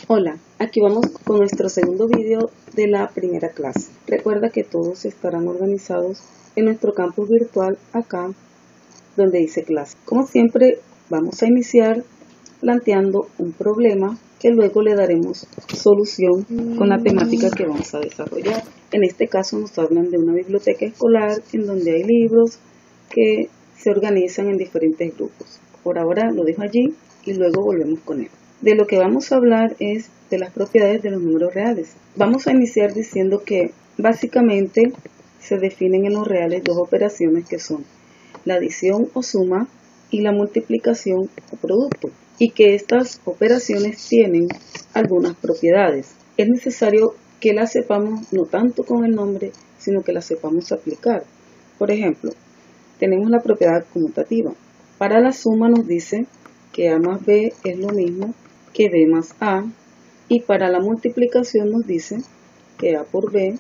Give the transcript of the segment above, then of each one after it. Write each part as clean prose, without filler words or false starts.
Hola, aquí vamos con nuestro segundo vídeo de la primera clase. Recuerda que todos estarán organizados en nuestro campus virtual acá donde dice clase. Como siempre, vamos a iniciar planteando un problema que luego le daremos solución con la temática que vamos a desarrollar. En este caso nos hablan de una biblioteca escolar en donde hay libros que se organizan en diferentes grupos. Por ahora lo dejo allí y luego volvemos con él. De lo que vamos a hablar es de las propiedades de los números reales. Vamos a iniciar diciendo que básicamente se definen en los reales dos operaciones que son la adición o suma y la multiplicación o producto, y que estas operaciones tienen algunas propiedades. Es necesario que las sepamos no tanto con el nombre, sino que las sepamos aplicar. Por ejemplo, tenemos la propiedad conmutativa. Para la suma nos dice que A más B es lo mismo que B más A, y para la multiplicación nos dice que A por B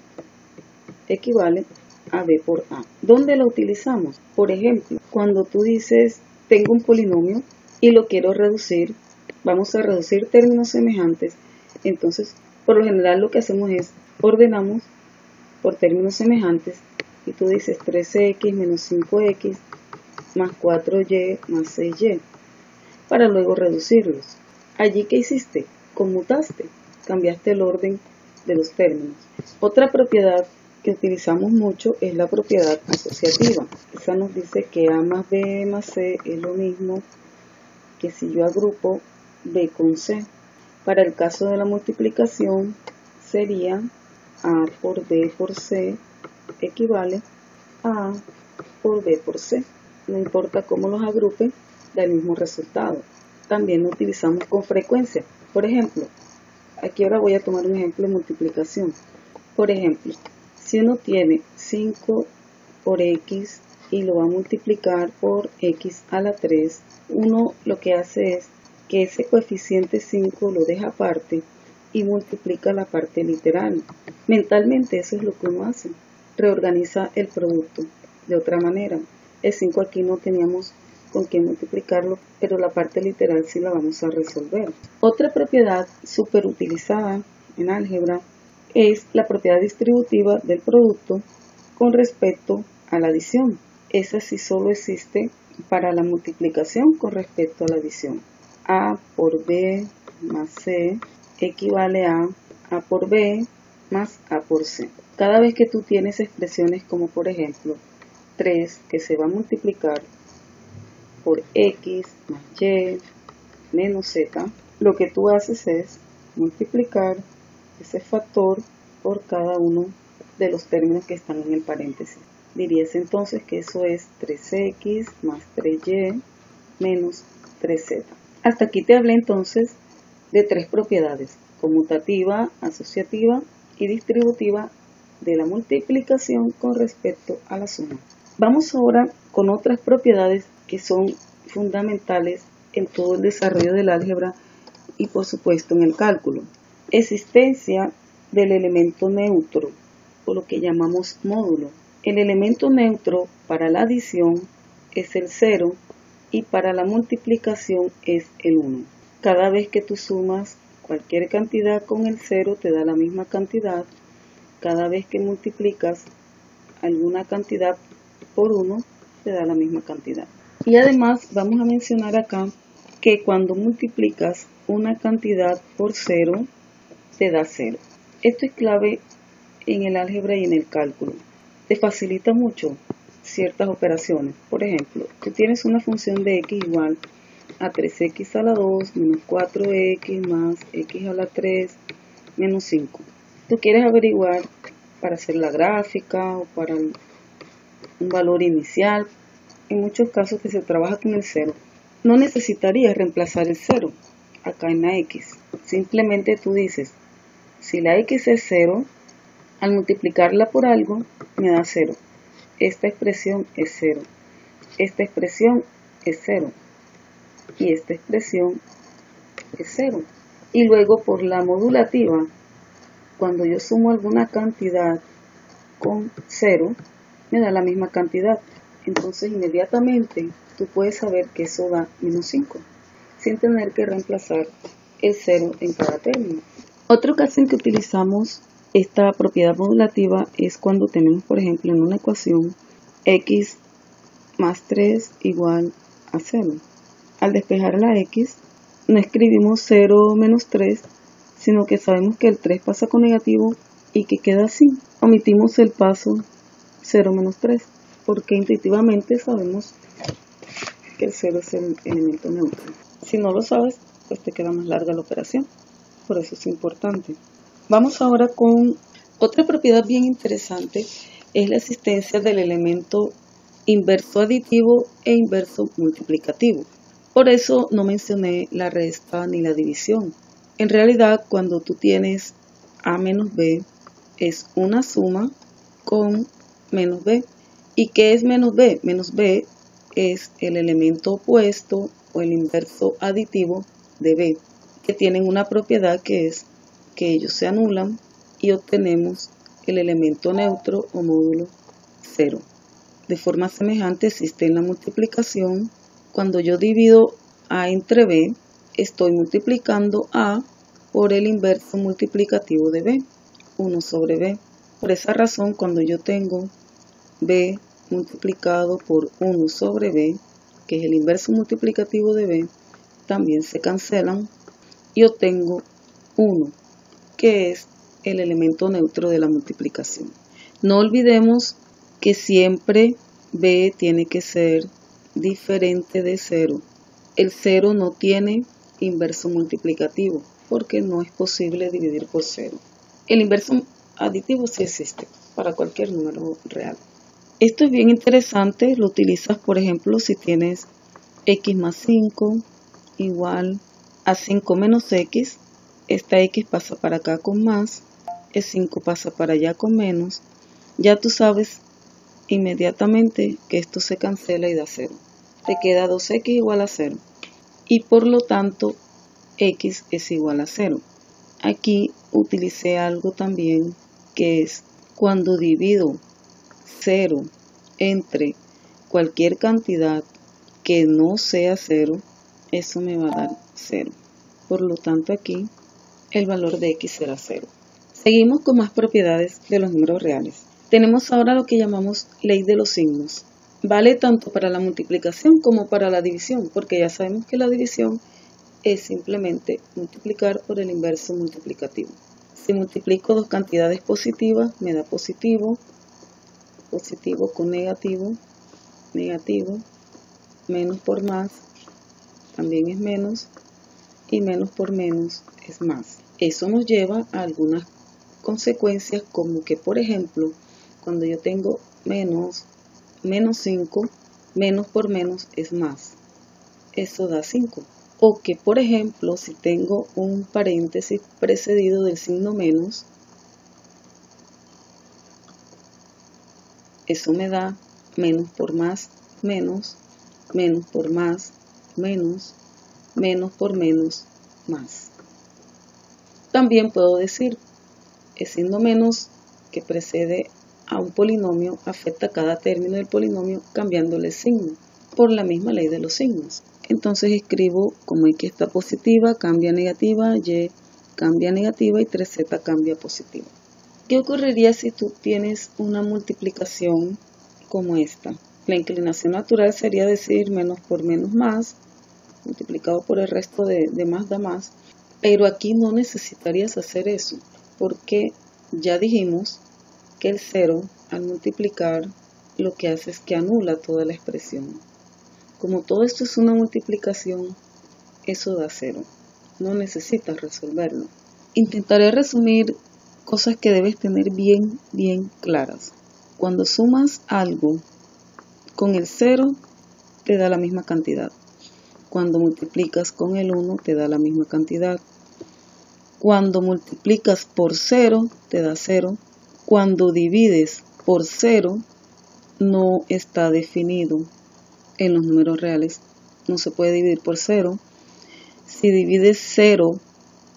equivale a B por A. ¿Dónde lo utilizamos? Por ejemplo, cuando tú dices tengo un polinomio y lo quiero reducir, vamos a reducir términos semejantes. Entonces, por lo general lo que hacemos es ordenamos por términos semejantes y tú dices 13x menos 5x más 4y más 6y para luego reducirlos. Allí, ¿qué hiciste? Conmutaste, cambiaste el orden de los términos. Otra propiedad que utilizamos mucho es la propiedad asociativa. Esa nos dice que A más B más C es lo mismo que si yo agrupo B con C. Para el caso de la multiplicación sería A por B por C equivale a A por B por C. No importa cómo los agrupe, da el mismo resultado. También lo utilizamos con frecuencia. Por ejemplo, aquí ahora voy a tomar un ejemplo de multiplicación. Por ejemplo, si uno tiene 5 por x y lo va a multiplicar por x a la 3, uno lo que hace es que ese coeficiente 5 lo deja aparte y multiplica la parte literal. Mentalmente eso es lo que uno hace. Reorganiza el producto de otra manera. El 5 aquí no teníamos con qué multiplicarlo, pero la parte literal sí la vamos a resolver. Otra propiedad súper utilizada en álgebra es la propiedad distributiva del producto con respecto a la adición. Esa sí solo existe para la multiplicación con respecto a la adición. A por B más C equivale a A por B más A por C. Cada vez que tú tienes expresiones como por ejemplo 3 que se va a multiplicar por x más y menos z, lo que tú haces es multiplicar ese factor por cada uno de los términos que están en el paréntesis. Dirías entonces que eso es 3x más 3y menos 3z. Hasta aquí te hablé entonces de tres propiedades: conmutativa, asociativa y distributiva de la multiplicación con respecto a la suma. Vamos ahora con otras propiedades que son fundamentales en todo el desarrollo del álgebra y por supuesto en el cálculo. Existencia del elemento neutro, o lo que llamamos módulo. El elemento neutro para la adición es el 0 y para la multiplicación es el 1. Cada vez que tú sumas cualquier cantidad con el 0 te da la misma cantidad. Cada vez que multiplicas alguna cantidad por 1 te da la misma cantidad. Y además vamos a mencionar acá que cuando multiplicas una cantidad por 0 te da 0. Esto es clave en el álgebra y en el cálculo. Te facilita mucho ciertas operaciones. Por ejemplo, tú tienes una función de x igual a 3x a la 2 menos 4x más x a la 3 menos 5. Tú quieres averiguar para hacer la gráfica o para un valor inicial. En muchos casos que se trabaja con el 0, no necesitarías reemplazar el 0 acá en la x. Simplemente tú dices, si la x es 0, al multiplicarla por algo me da 0. Esta expresión es 0. Esta expresión es 0. Y esta expresión es 0. Y luego por la modulativa, cuando yo sumo alguna cantidad con 0, me da la misma cantidad. Entonces inmediatamente tú puedes saber que eso da menos 5 sin tener que reemplazar el 0 en cada término. Otro caso en que utilizamos esta propiedad modulativa es cuando tenemos, por ejemplo, en una ecuación x más 3 igual a 0. Al despejar la x, no escribimos 0 menos 3, sino que sabemos que el 3 pasa con negativo y que queda así. Omitimos el paso 0 menos 3, porque intuitivamente sabemos que el 0 es el elemento neutro. Si no lo sabes, pues te queda más larga la operación. Por eso es importante. Vamos ahora con otra propiedad bien interesante, es la existencia del elemento inverso aditivo e inverso multiplicativo. Por eso no mencioné la resta ni la división. En realidad, cuando tú tienes a menos b, es una suma con menos b. ¿Y qué es menos b? Menos b es el elemento opuesto o el inverso aditivo de b, que tienen una propiedad que es que ellos se anulan y obtenemos el elemento neutro o módulo 0. De forma semejante existe en la multiplicación. Cuando yo divido a entre b, estoy multiplicando a por el inverso multiplicativo de b, 1 sobre b. Por esa razón, cuando yo tengo b multiplicado por 1 sobre b, que es el inverso multiplicativo de b, también se cancelan y obtengo 1, que es el elemento neutro de la multiplicación. No olvidemos que siempre b tiene que ser diferente de 0. El 0 no tiene inverso multiplicativo porque no es posible dividir por 0. El inverso aditivo sí existe para cualquier número real. Esto es bien interesante, lo utilizas por ejemplo si tienes x más 5 igual a 5 menos x, esta x pasa para acá con más, el 5 pasa para allá con menos, ya tú sabes inmediatamente que esto se cancela y da 0. Te queda 2x igual a 0 y por lo tanto x es igual a 0. Aquí utilicé algo también que es cuando divido 0 entre cualquier cantidad que no sea 0, eso me va a dar 0. Por lo tanto aquí el valor de x será 0. Seguimos con más propiedades de los números reales. Tenemos ahora lo que llamamos ley de los signos. Vale tanto para la multiplicación como para la división, porque ya sabemos que la división es simplemente multiplicar por el inverso multiplicativo. Si multiplico dos cantidades positivas, me da positivo, positivo con negativo, negativo, menos por más, también es menos, y menos por menos es más. Eso nos lleva a algunas consecuencias como que, por ejemplo, cuando yo tengo menos 5, menos por menos es más. Eso da 5. O que, por ejemplo, si tengo un paréntesis precedido del signo menos, eso me da menos por más, menos, menos por más, menos, menos por menos, más. También puedo decir, el signo menos que precede a un polinomio afecta a cada término del polinomio cambiándole el signo, por la misma ley de los signos. Entonces escribo como x está positiva, cambia a negativa, y cambia a negativa y 3z cambia a positiva. ¿Qué ocurriría si tú tienes una multiplicación como esta? La inclinación natural sería decir menos por menos más, multiplicado por el resto de más da más, pero aquí no necesitarías hacer eso, porque ya dijimos que el 0 al multiplicar lo que hace es que anula toda la expresión. Como todo esto es una multiplicación, eso da 0. No necesitas resolverlo. Intentaré resumir cosas que debes tener bien claras. Cuando sumas algo con el 0, te da la misma cantidad. Cuando multiplicas con el 1, te da la misma cantidad. Cuando multiplicas por 0, te da 0. Cuando divides por 0, no está definido en los números reales. No se puede dividir por 0. Si divides 0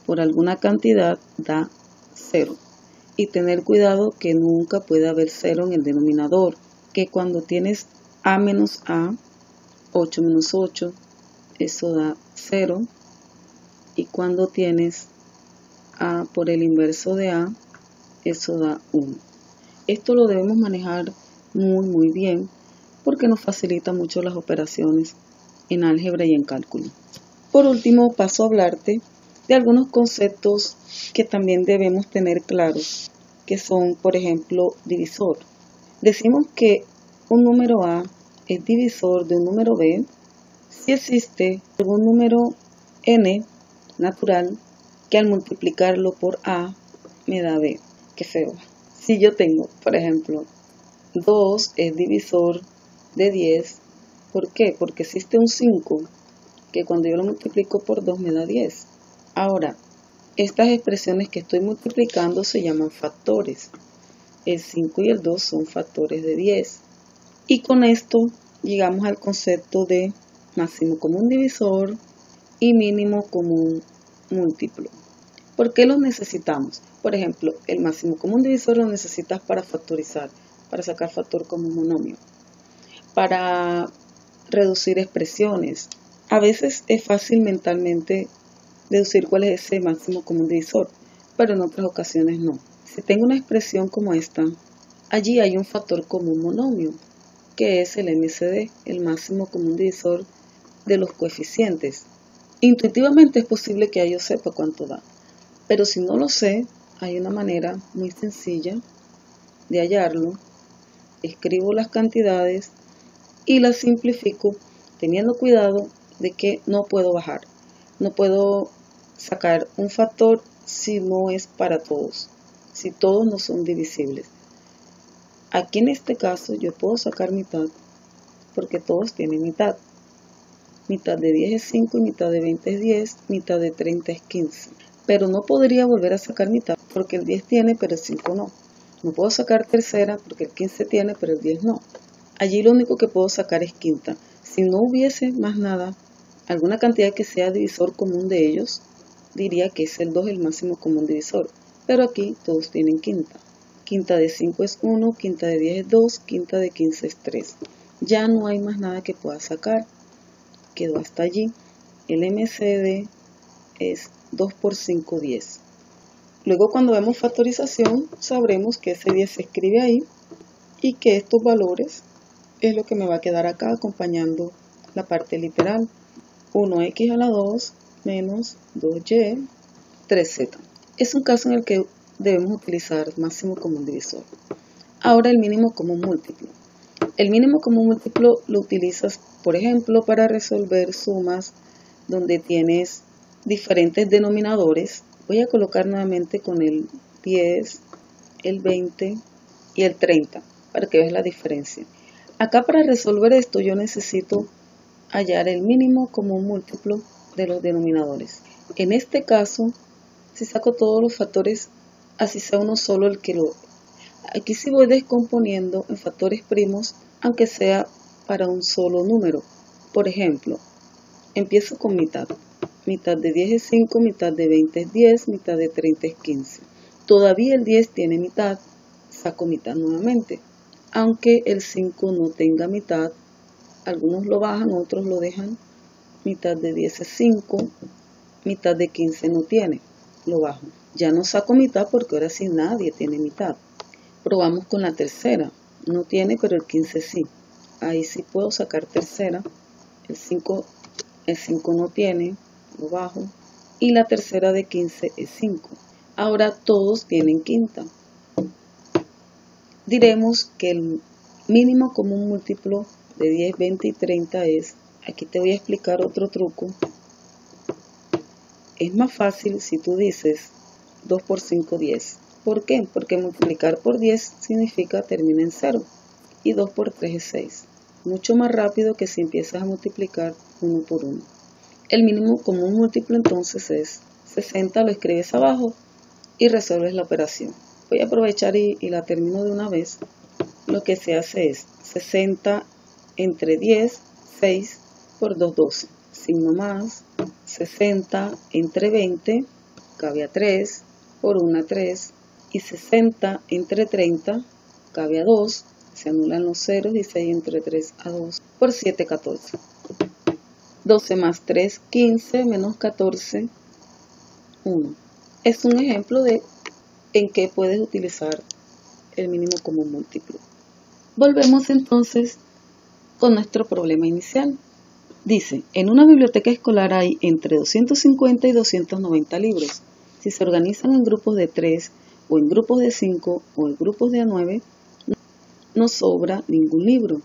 por alguna cantidad, da 0. Y tener cuidado que nunca puede haber 0 en el denominador. Que cuando tienes a menos a, 8 menos 8, eso da 0. Y cuando tienes A por el inverso de A, eso da 1. Esto lo debemos manejar muy bien porque nos facilita mucho las operaciones en álgebra y en cálculo. Por último, paso a hablarte de algunos conceptos que también debemos tener claros, que son, por ejemplo, divisor. Decimos que un número A es divisor de un número B si existe algún número n natural que al multiplicarlo por A me da B. Qué feo. Si yo tengo, por ejemplo, 2 es divisor de 10, ¿por qué? Porque existe un 5 que cuando yo lo multiplico por 2 me da 10. Ahora, estas expresiones que estoy multiplicando se llaman factores. El 5 y el 2 son factores de 10. Y con esto llegamos al concepto de máximo común divisor y mínimo común múltiplo. ¿Por qué los necesitamos? Por ejemplo, el máximo común divisor lo necesitas para factorizar, para sacar factor como un monomio, para reducir expresiones. A veces es fácil mentalmente deducir cuál es ese máximo común divisor, pero en otras ocasiones no. Si tengo una expresión como esta, allí hay un factor común monomio, que es el MCD, el máximo común divisor de los coeficientes. Intuitivamente es posible que yo sepa cuánto da, pero si no lo sé, hay una manera muy sencilla de hallarlo. Escribo las cantidades y las simplifico teniendo cuidado de que no puedo bajar. No puedo sacar un factor si no es para todos, si todos no son divisibles. Aquí en este caso yo puedo sacar mitad porque todos tienen mitad. Mitad de 10 es 5 y mitad de 20 es 10, mitad de 30 es 15. Pero no podría volver a sacar mitad porque el 10 tiene pero el 5 no. No puedo sacar tercera porque el 15 tiene pero el 10 no. Allí lo único que puedo sacar es quinta. Si no hubiese más nada, alguna cantidad que sea divisor común de ellos, diría que es el 2 el máximo común divisor. Pero aquí todos tienen quinta. Quinta de 5 es 1, quinta de 10 es 2, quinta de 15 es 3. Ya no hay más nada que pueda sacar. Quedó hasta allí. El MCD es 2 por 5, 10. Luego cuando vemos factorización, sabremos que ese 10 se escribe ahí y que estos valores es lo que me va a quedar acá acompañando la parte literal. 1x a la 2 menos 2y 3z. Es un caso en el que debemos utilizar máximo común divisor. Ahora el mínimo común múltiplo. El mínimo común múltiplo lo utilizas, por ejemplo, para resolver sumas donde tienes diferentes denominadores. Voy a colocar nuevamente con el 10, el 20 y el 30 para que veas la diferencia. Acá para resolver esto yo necesito hallar el mínimo común múltiplo de los denominadores. En este caso, si saco todos los factores, así sea uno solo el que lo... Aquí sí voy descomponiendo en factores primos, aunque sea para un solo número. Por ejemplo, empiezo con mitad. Mitad de 10 es 5, mitad de 20 es 10, mitad de 30 es 15. Todavía el 10 tiene mitad, saco mitad nuevamente. Aunque el 5 no tenga mitad, algunos lo bajan, otros lo dejan. Mitad de 10 es 5, mitad de 15 no tiene, lo bajo. Ya no saco mitad porque ahora sí nadie tiene mitad. Probamos con la tercera, no tiene pero el 15 sí. Ahí sí puedo sacar tercera, el 5 no tiene, lo bajo. Y la tercera de 15 es 5. Ahora todos tienen quinta. Diremos que el mínimo común múltiplo de 10, 20 y 30 es, aquí te voy a explicar otro truco. Es más fácil si tú dices 2 por 5, 10. ¿Por qué? Porque multiplicar por 10 significa termina en 0 y 2 por 3 es 6. Mucho más rápido que si empiezas a multiplicar 1 por 1. El mínimo común múltiplo entonces es 60, lo escribes abajo y resuelves la operación. Voy a aprovechar y la termino de una vez. Lo que se hace es 60 entre 10, 6 por 2, 12. Signo más, 60 entre 20, cabe a 3, por 1, 3. Y 60 entre 30, cabe a 2, se anulan los ceros y 6 entre 3 a 2, por 7, 14. 12 más 3, 15, menos 14, 1. Es un ejemplo de en qué puedes utilizar el mínimo común múltiplo. Volvemos entonces con nuestro problema inicial. Dice, en una biblioteca escolar hay entre 250 y 290 libros. Si se organizan en grupos de 3 o en grupos de 5 o en grupos de 9, no sobra ningún libro.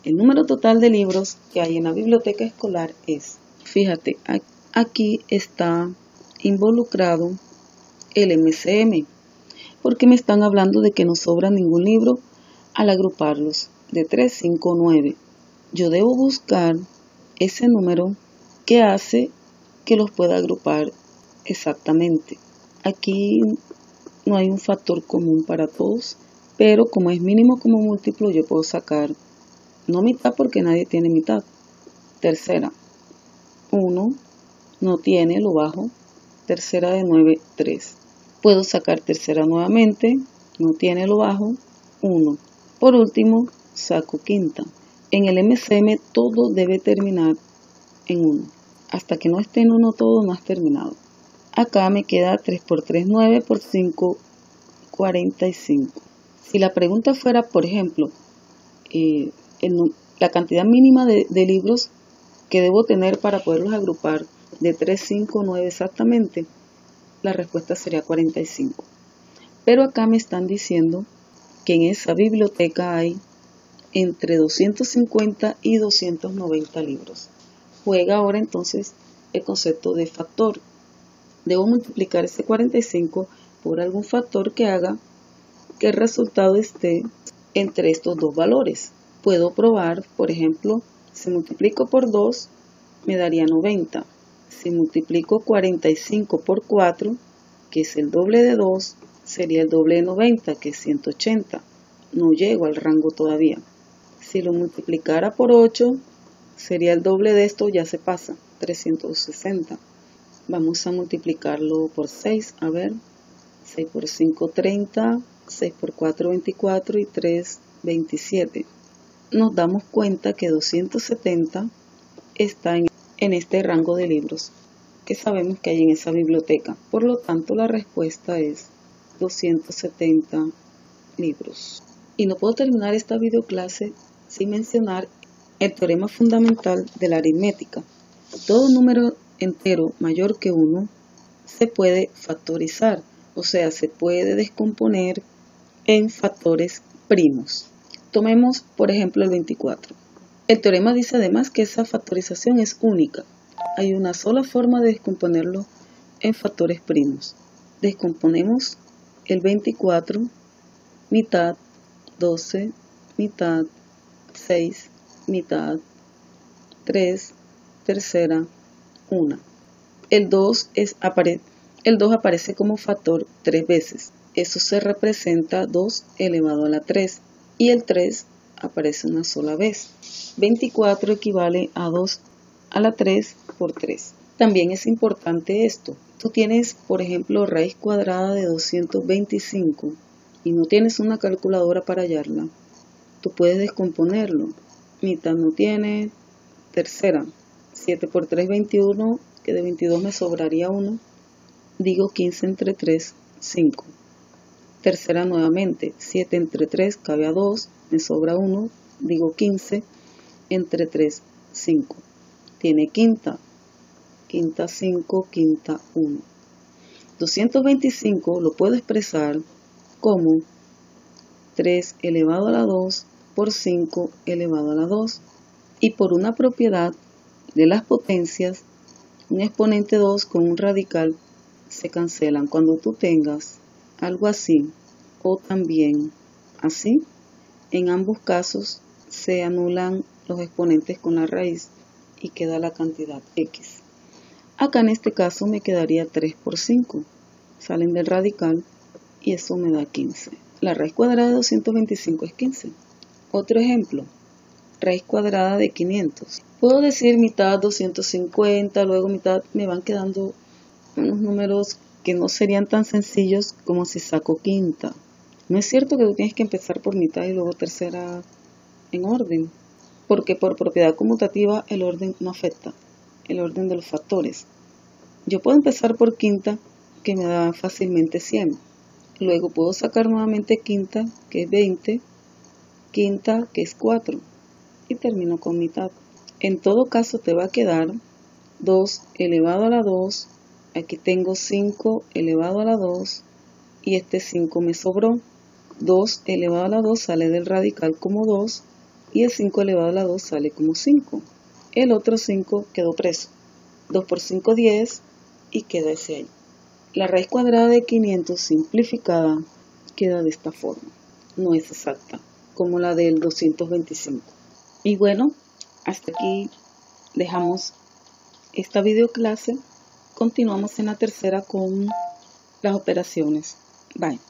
El número total de libros que hay en la biblioteca escolar es, fíjate, aquí está involucrado el MCM, porque me están hablando de que no sobra ningún libro al agruparlos de 3, 5 o 9. Yo debo buscar ese número que hace que los pueda agrupar exactamente. Aquí no hay un factor común para todos, pero como es mínimo como múltiplo, yo puedo sacar, no mitad porque nadie tiene mitad. Tercera, 1, no tiene, lo bajo. Tercera de 9, 3. Puedo sacar tercera nuevamente, no tiene, lo bajo, 1. Por último, saco quinta. En el MCM todo debe terminar en 1. Hasta que no esté en 1 todo, no has terminado. Acá me queda 3 por 3, 9, por 5, 45. Si la pregunta fuera, por ejemplo, la cantidad mínima de libros que debo tener para poderlos agrupar de 3, 5, 9 exactamente, la respuesta sería 45. Pero acá me están diciendo que en esa biblioteca hay entre 250 y 290 libros. Juega ahora entonces el concepto de factor. Debo multiplicar ese 45 por algún factor que haga que el resultado esté entre estos dos valores. Puedo probar, por ejemplo, si multiplico por 2, me daría 90. Si multiplico 45 por 4, que es el doble de 2, sería el doble de 90, que es 180. No llego al rango todavía. Si lo multiplicara por 8, sería el doble de esto, ya se pasa, 360. Vamos a multiplicarlo por 6, a ver, 6 por 5, 30, 6 por 4, 24 y 3, 27. Nos damos cuenta que 270 está en este rango de libros que sabemos que hay en esa biblioteca. Por lo tanto, la respuesta es 270 libros. Y no puedo terminar esta videoclase sin mencionar el teorema fundamental de la aritmética. Todo número entero mayor que 1 se puede factorizar, o sea, se puede descomponer en factores primos. Tomemos, por ejemplo, el 24. El teorema dice además que esa factorización es única. Hay una sola forma de descomponerlo en factores primos. Descomponemos el 24, mitad, 12, mitad, 6, mitad, 3, tercera, 1. El 2 aparece como factor 3 veces. Eso se representa 2 elevado a la 3. Y el 3 aparece una sola vez. 24 equivale a 2 a la 3 por 3. También es importante esto. Tú tienes, por ejemplo, raíz cuadrada de 225 y no tienes una calculadora para hallarla. Tú puedes descomponerlo. Mitad no tiene, tercera. 7 por 3, 21, que de 22 me sobraría 1. Digo 15 entre 3, 5. Tercera nuevamente, 7 entre 3 cabe a 2, me sobra 1. Digo 15 entre 3, 5. Tiene quinta, quinta 5, quinta 1. 225 lo puedo expresar como 3 elevado a la 2 por 5 elevado a la 2. Y por una propiedad de las potencias, un exponente 2 con un radical se cancelan. Cuando tú tengas algo así o también así, en ambos casos se anulan los exponentes con la raíz y queda la cantidad x. Acá en este caso me quedaría 3 por 5. Salen del radical y eso me da 15. La raíz cuadrada de 225 es 15. Otro ejemplo, raíz cuadrada de 500. Puedo decir mitad 250, luego mitad, me van quedando unos números que no serían tan sencillos como si saco quinta. No es cierto que tú tienes que empezar por mitad y luego tercera en orden, porque por propiedad conmutativa el orden no afecta el orden de los factores. Yo puedo empezar por quinta que me da fácilmente 100. Luego puedo sacar nuevamente quinta, que es 20, quinta, que es 4, y termino con mitad. En todo caso te va a quedar 2 elevado a la 2, aquí tengo 5 elevado a la 2, y este 5 me sobró. 2 elevado a la 2 sale del radical como 2, y el 5 elevado a la 2 sale como 5. El otro 5 quedó preso. 2 por 5, 10, y queda ese ahí. La raíz cuadrada de 500 simplificada queda de esta forma. No es exacta, como la del 225. Y bueno, hasta aquí dejamos esta videoclase. Continuamos en la tercera con las operaciones. Bye.